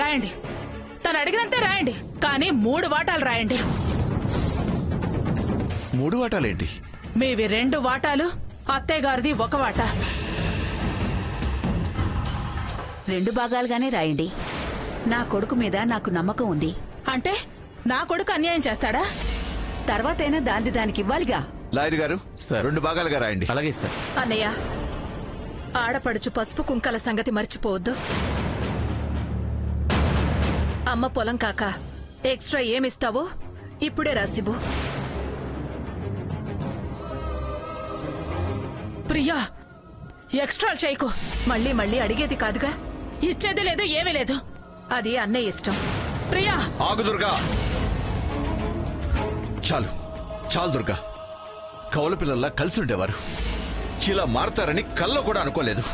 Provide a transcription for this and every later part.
రాయండి. తను అడిగినంతే రాయండి, కానీ 3 వాటాలు రాయండి. 3 వాటాలేంటి? మీవి 2 వాటాలు, అత్తయ్య గారిది 1 వాటా. 2 భాగాలుగానే రాయండి. నా కొడుకు మీద నాకు నమ్మకం ఉంది. అంటే నా కొడుకు అన్యాయం చేస్తాడా? తర్వాతైనా దానికి ఇవ్వాలిగా. లాయర్ గారు, సార్. 2 భాగాలుగా రాయండి. అలాగే సార్. అన్నయ్య, ఆడపడుచు పసుపు కుంకల సంగతి మర్చిపోవద్దు. అమ్మ పొలం కాక ఎక్స్ట్రా ఏమిస్తావో ఇప్పుడే రాసివ్వు. ప్రియా, ఎక్స్ట్రా చేయకు. మళ్ళీ మళ్ళీ అడిగేది కాదుగా. ఇచ్చేది లేదు, ఏమీ లేదు. అది అన్నయ్య ఇష్టం. ప్రియా, ఆగు దుర్గా. చాలు చాలు దుర్గా. కౌల పిల్లల్లా కలిసి ఉండేవారు, ఇలా మారతారని కల్లో కూడా అనుకోలేదు.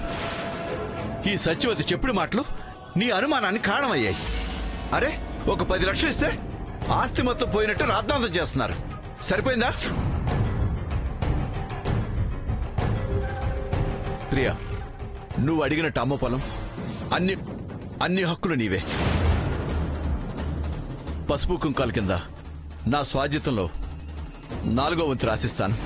ఈ సత్యవతి చెప్పుడు మాటలు నీ అనుమానానికి కారణమయ్యాయి. అరే, ఒక 10 లక్షలు ఇస్తే ఆస్తి మొత్తం పోయినట్టు రాద్ధాంతం చేస్తున్నారు. సరిపోయిందా? ప్రియా, నువ్వు అడిగినట్టు అమ్మ పొలం, అన్ని హక్కులు నీవే. పసుపు కుంకాల కింద నా స్వాధ్యతంలో 4వ వంతు రాసిస్తాను.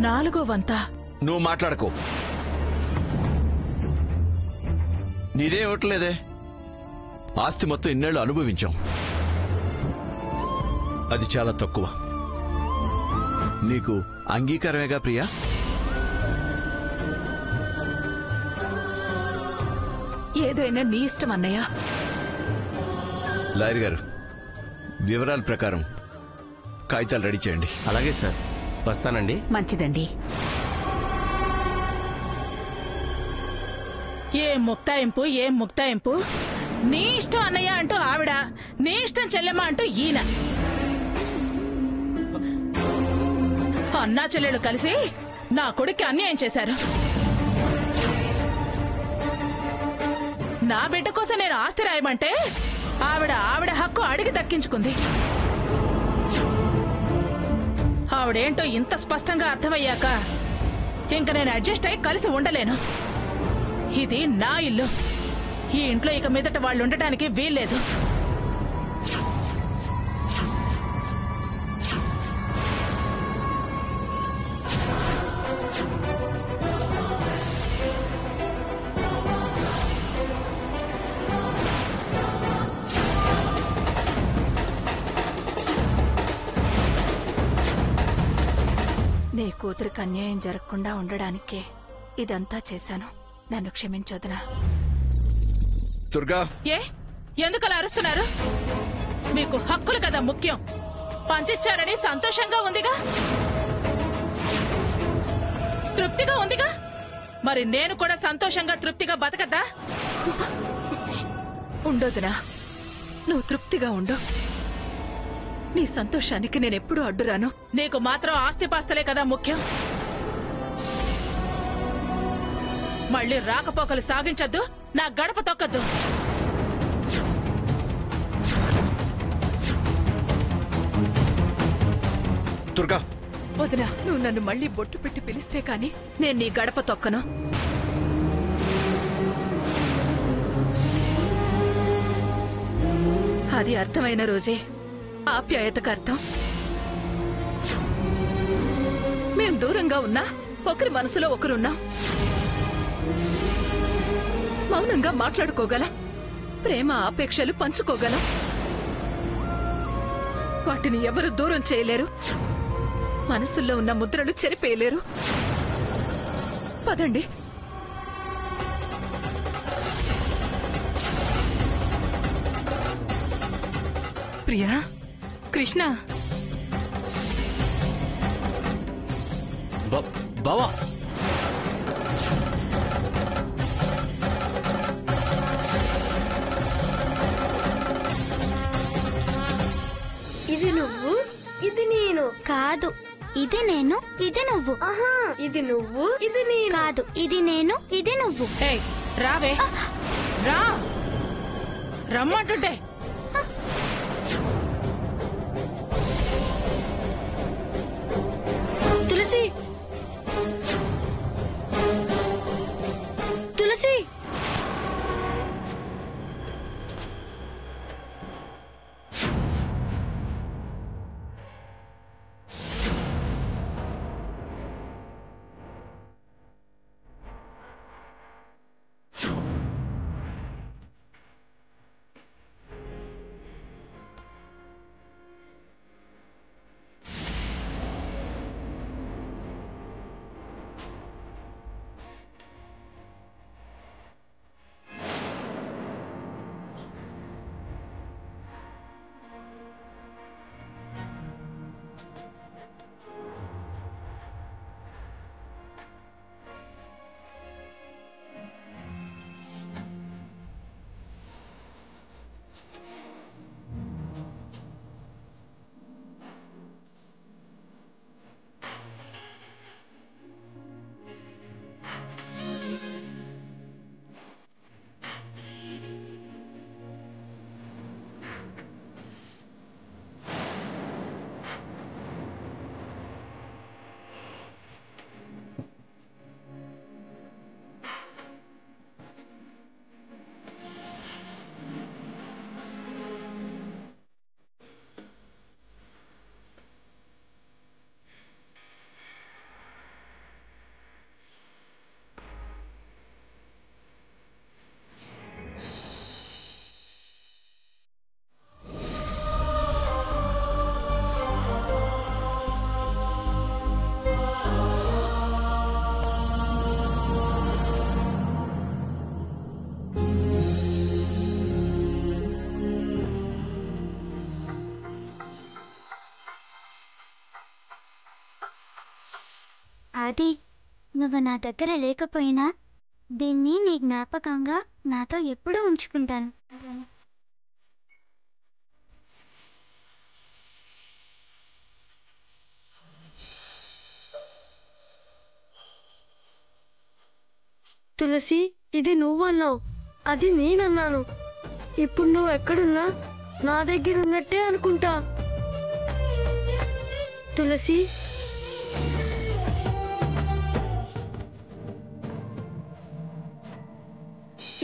నాలుగో వంతా? నువ్వు మాట్లాడకు. నీదే ఇవ్వట్లేదే. ఆస్తి మొత్తం ఇన్నేళ్లు అనుభవించాం, అది చాలా తక్కువ. నీకు అంగీకారమేగా ప్రియా? ఏదైనా నీ ఇష్టం అన్నయ్య. లాయర్ గారు, వివరాల ప్రకారం కాగితాలు రెడీ చేయండి. అలాగే సార్, వస్తానండి. మంచిదండి. ఏం ముక్తాయింపు. నీ ఇష్టం అన్నయ్య అంటూ ఆవిడ, నీ ఇష్టం చెల్లెమ్మ అంటూ ఈయన. అన్నా చెల్లెలు కలిసి నా కొడుక్కి అన్యాయం చేశారు. నా బిడ్డ కోసం నేను ఆస్తి రాయమంటే ఆవిడ హక్కు అడిగి దక్కించుకుంది. ఆవిడేంటో ఇంత స్పష్టంగా అర్థమయ్యాక ఇంక నేను అడ్జస్ట్ అయి కలిసి ఉండలేను. ఇది నా ఇల్లు. ఈ ఇంట్లో ఇక మీదట వాళ్ళు ఉండటానికి వీల్లేదు. నీ కూతురికి అన్యాయం జరగకుండా ఉండడానికే ఇదంతా చేశాను. నన్ను క్షమించొదనా? దుర్గా, ఎందుకలా అరుస్తున్నారు? మీకు హక్కులు కదా ముఖ్యం. పంచిచ్చారని సంతోషంగా ఉందిగా, తృప్తిగా ఉందిగా. మరి నేను కూడా సంతోషంగా తృప్తిగా బతకద్దా? ఉండొదనా, నువ్వు తృప్తిగా ఉండు. నీ సంతోషానికి నేనెప్పుడూ అడ్డురాను. నీకు మాత్రం ఆస్తిపాస్తలే కదా ముఖ్యం. మళ్ళీ రాకపోకలు సాగించొద్దు, నా గడప తొక్కద్దు. దుర్గా. వదినా, నువ్వు నన్ను మళ్ళీ బొట్టు పెట్టి పిలిస్తే కాని నేను నీ గడప తొక్కను. అది అర్థమైన రోజే ఆప్యాయతకు అర్థం. మేం దూరంగా ఉన్నా ఒకరి మనసులో ఒకరున్నా. మౌనంగా మాట్లాడుకోగలం, ప్రేమ ఆపేక్షలు పంచుకోగలం. వాటిని ఎవరు దూరం చేయలేరు, మనసుల్లో ఉన్న ముద్రలు చెరిపేయలేరు. పదండి. ప్రియా, కృష్ణ, బావా, ఇది నువ్వు, ఇది నేను. కాదు, ఇది నేను, ఇది నువ్వు. ఆహా, ఇది నువ్వు, ఇది నేను. కాదు, ఇది నేను, ఇది నువ్వు. రావే, రా, రమ్మంటుంటే. తులసి, ఆది, నువ్వు నా దగ్గర లేకపోయినా దీన్ని నీ జ్ఞాపకంగా నాతో ఎప్పుడూ ఉంచుకుంటాను. తులసి, ఇది నువ్వన్నావు, అది నేనన్నాను. ఇప్పుడు నువ్వు ఎక్కడున్నా నా దగ్గర ఉన్నట్టే అనుకుంటా. తులసి,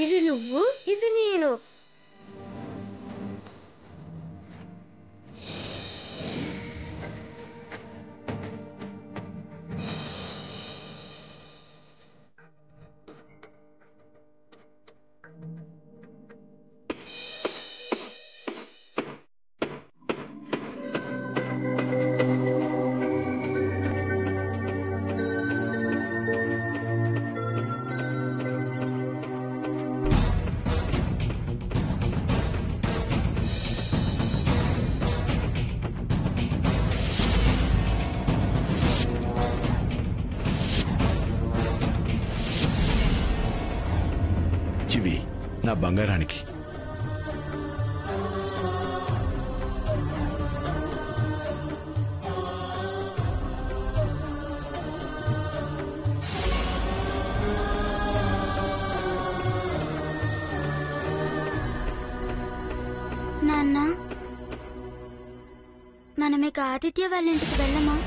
ఇది నువ్వు, ఇది నేను. చివి, నా బంగారానికి. నాన్న, మనం ఇక ఆదిత్య వాళ్ళ ఇంటికి వెళ్ళమా?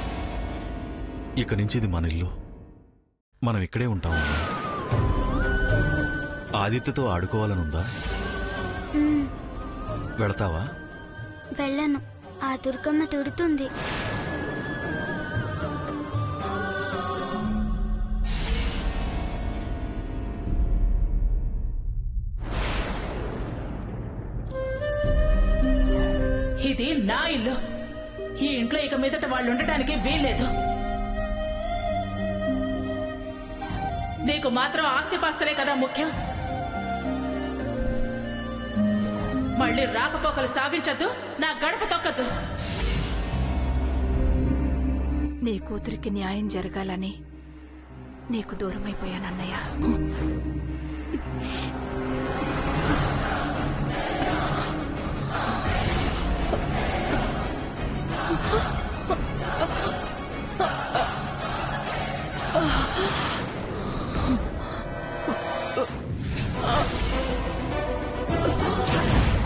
ఇక నుంచి ఇది మన ఇల్లు, మనం ఇక్కడే ఉంటాము. ఆదిత్యతో ఆడుకోవాలనుందా? వెళతావా? వెళ్ళను, ఆ దుర్గమ్మ తిడుతుంది. ఇది నా ఇల్లు. ఈ ఇంట్లో ఇక మీదట వాళ్ళు ఉండటానికి వీల్లేదు. నీకు మాత్రం ఆస్తిపాస్తులే కదా ముఖ్యం. మళ్ళీ రాకపోకలు సాగించద్దు, నా గడప తొక్కద్దు. నీ కూతురికి న్యాయం జరగాలని నీకు దూరమైపోయానన్నయ్య.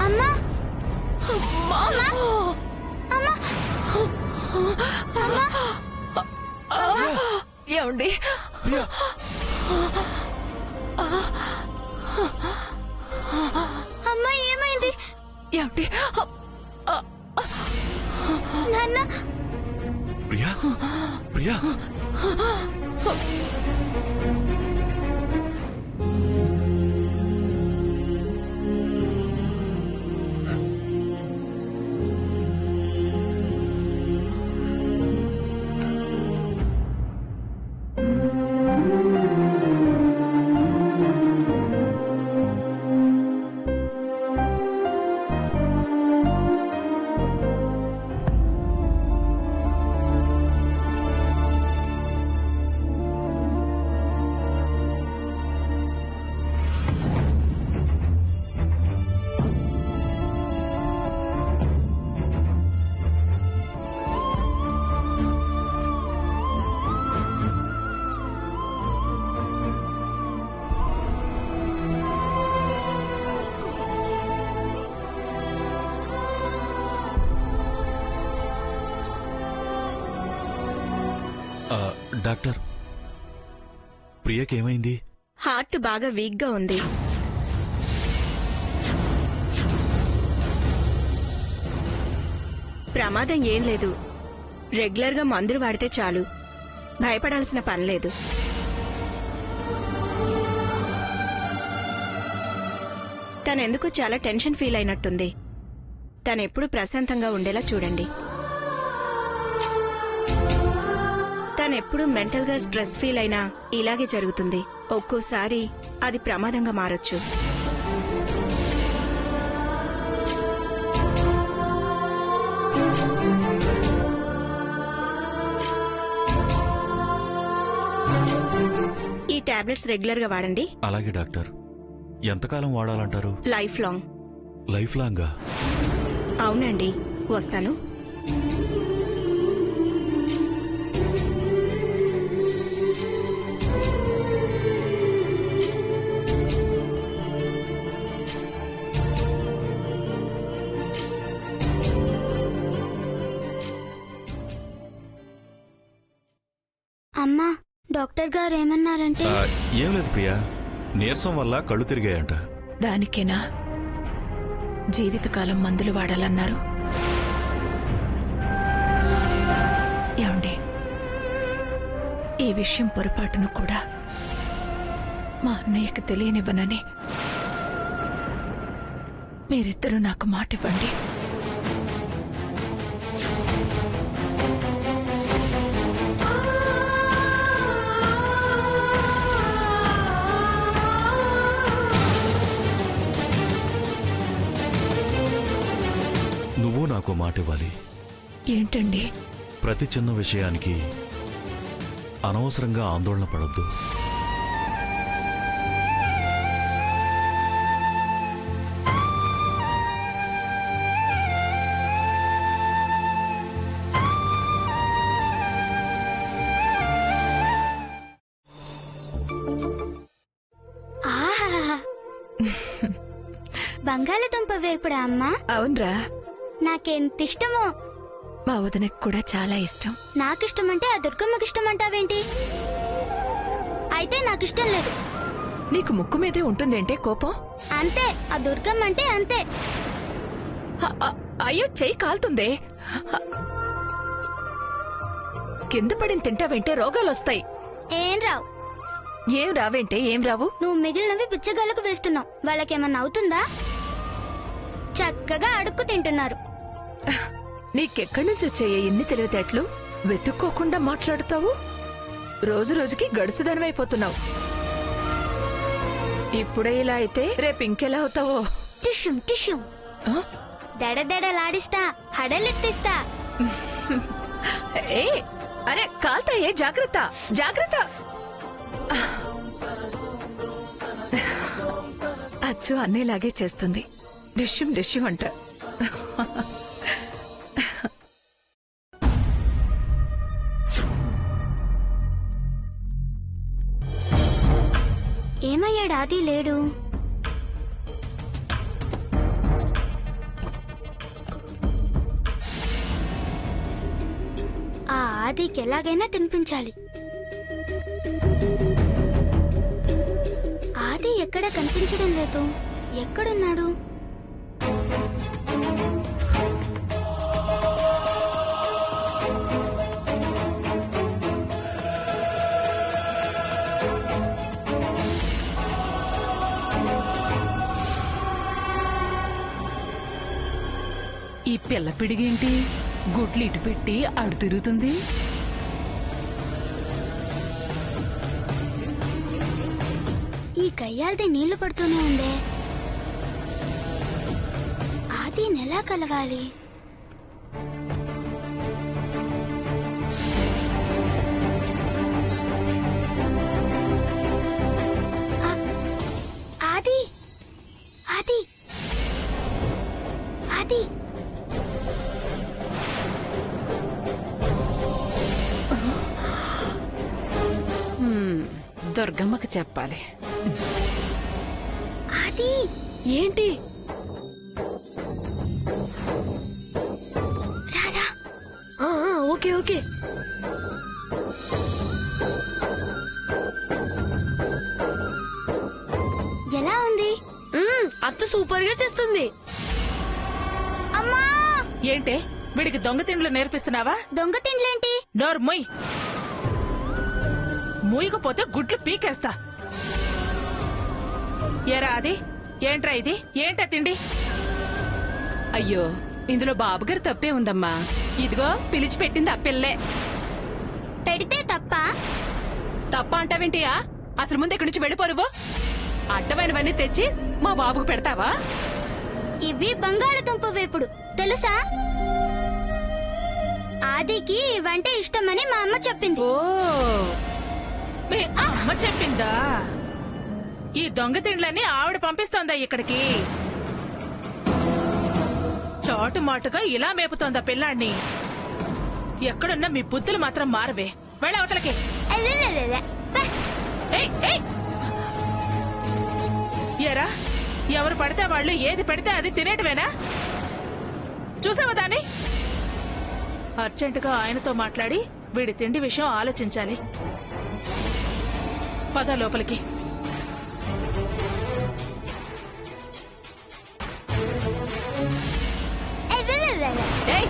అమ్మా, ఏమండి? అమ్మా, ఏమైంది? ఏమండి? నాన్న, ప్రియా, ప్రియా, డాక్టర్, ప్రియకేమైంది? హార్ట్ బాగా వీక్ గా ఉంది. ప్రమాదం ఏం లేదు. రెగ్యులర్ గా మందులు వాడితే చాలు, భయపడాల్సిన పనిలేదు. తనెందుకు చాలా టెన్షన్ ఫీల్ అయినట్టుంది. తనెప్పుడు ప్రశాంతంగా ఉండేలా చూడండి. తనెప్పుడు మెంటల్ గా స్ట్రెస్ ఫీల్ అయినా ఇలాగే జరుగుతుంది. ఒక్కోసారి అది ప్రమాదంగా మారొచ్చు. టాబ్లెట్స్ రెగ్యులర్ గా వాడండి. అలాగే డాక్టర్. ఎంతకాలం వాడాలంటారు? Life long. లైఫ్ లాంగా? అవునండి. వస్తాను. అమ్మా, డాక్టర్ గారు ఏమన్నారంటే? ఏం లేదు ప్రియా, నీరసం వల్ల కళ్ళు తిరిగాయంట. దానికేనా జీవితకాలం మందులు వాడాలన్నారు? ఏమండి, ఈ విషయం పొరపాటును కూడా మా అన్నయ్యకి తెలియనివ్వనని మీరిద్దరూ నాకు మాట ఇవ్వండి. నువ్వు నాకు మాట ఇవ్వాలి. ఏంటండి? ప్రతి చిన్న విషయానికి అనవసరంగా ఆందోళన పడొద్దు. బంగాళదుంప వేపుడా అమ్మా? అవునరా, నాకెంత ఇష్టమో. మా వదినకు కూడా చాలా ఇష్టం. నాకిష్టమంటే ఆ దుర్గమ్మకి ఇష్టం అంటావేంటి? అయితే నాకిష్టం లేదు. నీకు ముక్కు మీదే ఉంటుందేంటే కోపం? అంతే, ఆ దుర్గమ్మ అంటే అంతే. అయ్యో, చెయ్యి కాలుతుందే. కింద పడిన తింటావేంటే రోగాలొస్తాయి. ఏం రావు. ఏం రావేంటే? ఏం రావు? నువ్వు మిగిలినవి పిచ్చగాళ్ళకు వేస్తున్నావు. వాళ్ళకేమన్నా అవుతుందా? చక్కగా అడుక్కు తింటున్నారు. నీకెక్కడి నుంచి వచ్చాయి ఎన్ని తెలివితేటలు? వెతుక్కోకుండా మాట్లాడుతావు. రోజు రోజుకి గడుసుదనమైపోతున్నావు. ఇప్పుడే ఇలా అయితే రేపు ఇంకెలా అవుతావో. టిష్యూం టిష్యూం దడదడలాడిస్తా, హడలెత్తిస్తా. ఏ, అరే కాల్తాయే, జాగ్రత్త జాగ్రత్త. అచ్చు అన్నేలాగే చేస్తుంది. డిష్యూం డిష్యూం అంట. ఏమయ్యాడు? ఆది లేడు. ఆ ఆదికి ఎలాగైనా తినిపించాలి. ఆది ఎక్కడ కనిపించడం లేదు. ఎక్కడున్నాడు? ఈ పిల్ల పిడిగేంటి గుడ్లు ఇటు పెట్టి అడు తిరుగుతుంది? ఈ కయ్యాలది నీళ్లు పడుతూనే ఉందే. ఆది నెలా కలవాలి? ఆది ఆది ఆది దుర్గమ్మకి చెప్పాలి. ఆది ఏంటి? రారా. Okay okay. ఎలా ఉంది? అత్త సూపర్ గా చేస్తుంది. అమ్మా, ఏంటే వీడికి దొంగ తిండ్లు నేర్పిస్తున్నావా? దొంగ తిండ్లేంటి? డోర్ మొయ్. మూయకపోతే గుడ్లు పీకేస్తా. ఏరా అది ఏంట్రా? ఇది ఏంటా తిండి? అయ్యో, ఇందులో బాబుగారు తప్పే ఉందమ్మా. ఇదిగో పిలిచి పెట్టింది ఆ పిల్లే. పెడితే తప్ప? తప్ప అంటావేంటియా? అసలు ముందు ఇక్కడి నుంచి వెళ్ళిపోరువు. అడ్డమైనవన్నీ తెచ్చి మా బాబుకు పెడతావా? ఇవి బంగాళదుంప వేపుడు తెలుసా? ఆదికి ఇవంటే ఇష్టమని మా అమ్మ చెప్పింది. ఓ, మీ అమ్మ చెప్పిందా? ఈ దొంగ తిండ్లన్నీ ఆవిడ పంపిస్తోందా ఇక్కడికి? చాటుమాటుగా ఇలా మేపుతోందా పిల్లాన్ని? ఎక్కడున్నా మీ బుద్ధులు మాత్రం మారవే. వెళ్ళ అవతలకి. ఏయ్, ఏయ్. ఎరా, ఎవరు పడితే వాళ్ళు ఏది పెడితే అది తినేటవేనా? చూసావా దాన్ని? అర్జెంటుగా ఆయనతో మాట్లాడి వీడి తిండి విషయం ఆలోచించాలి. పద లోపలికి. ఏయ్,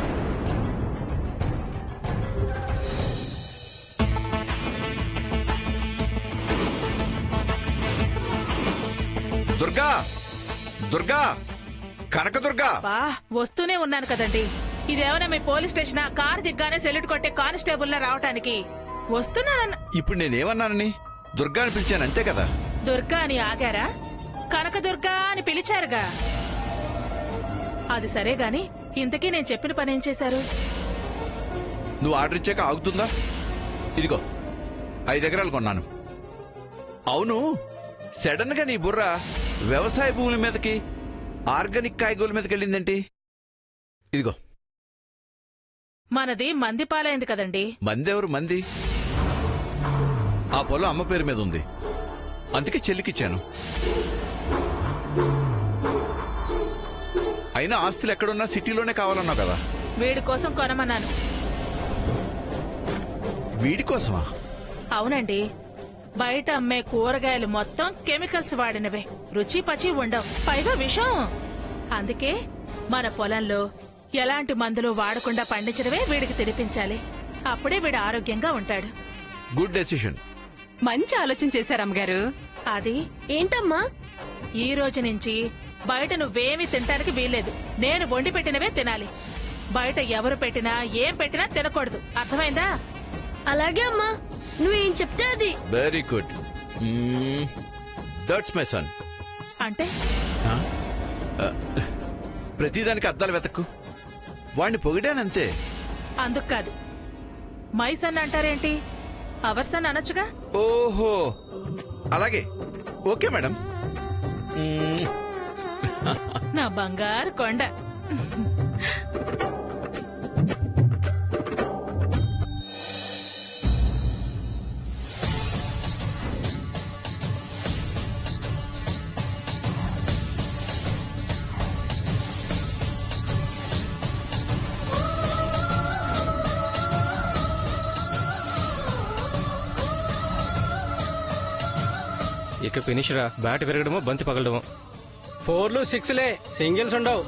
దుర్గా, దుర్గా, కనకదుర్గా. బా వస్తూనే ఉన్నాను కదండి. ఇదేమైనా మీ పోలీస్ స్టేషన్? కారు దిగ్గానే సెల్యూట్ కొట్టే కానిస్టేబుల్ లా రావటానికి వస్తున్నానన్న. ఇప్పుడు నేనేమన్నానని దుర్గా అని పిలిచాను అంతే కదా? దుర్గా అని ఆగారా? కనకదుర్గా అని పిలిచారుగా. అది సరే గాని ఇంతకీ నేను చెప్పిన పనేం చేశారు? నువ్వు ఆర్డర్ ఇచ్చాక ఆగుతుందా? ఇదిగో 5 ఎకరాలు కొన్నాను. అవును, సడన్ గా నీ బుర్ర వ్యవసాయ భూముల మీదకి, ఆర్గానిక్ కాయగూరల మీదకి వెళ్ళిందేంటి? ఇదిగో. మనది మందిపాలైంది కదండి. మందెవరు? మంది ఆ పొలం అమ్మ పేరు మీద ఉంది, అందుకే చెల్లికిచ్చాను. అయినా ఆస్తులు ఎక్కడున్నా సిటీలోనే కావాలన్నావు కదా. వీడి కోసం కొనమన్నాను. వీడి కోసమా? అవునండి. బయట అమ్మే కూరగాయలు మొత్తం కెమికల్స్ వాడినవే, రుచి పచి ఉండవు, పైగా విషం. అందుకే మన పొలంలో ఎలాంటి మందులు వాడకుండా పండించడమే వీడికి తినిపించాలి. అప్పుడే వీడు ఆరోగ్యంగా ఉంటాడు. Good decision. మంచి ఆలోచన చేశారు అమ్మగారు. అది ఏంటమ్మా? ఈ రోజు నుంచి బయట నువ్వేమీ తినటానికి వీల్లేదు. నేను వండి పెట్టినవే తినాలి. బయట ఎవరు పెట్టినా ఏం పెట్టినా తినకూడదు. అర్థమైందా? అలాగే అమ్మా, నువ్వేం చెప్తే అది. Very good. That's my son. అంటే ప్రతిదానికి అద్దాలు వెతక్కు. వాణ్ణి పొగిడానంతే. అందుకు కాదు. మై సన్ అంటారేంటి? అవర్ సన్ అనొచ్చుగా. ఓహో, అలాగే. Okay madam. నా బంగారు కొండ. ఇక ఫినిష్ రా. బ్యాట్ విరగడమో బంతి పగలడమో. 4లు 6లే, సింగిల్స్ ఉండవు.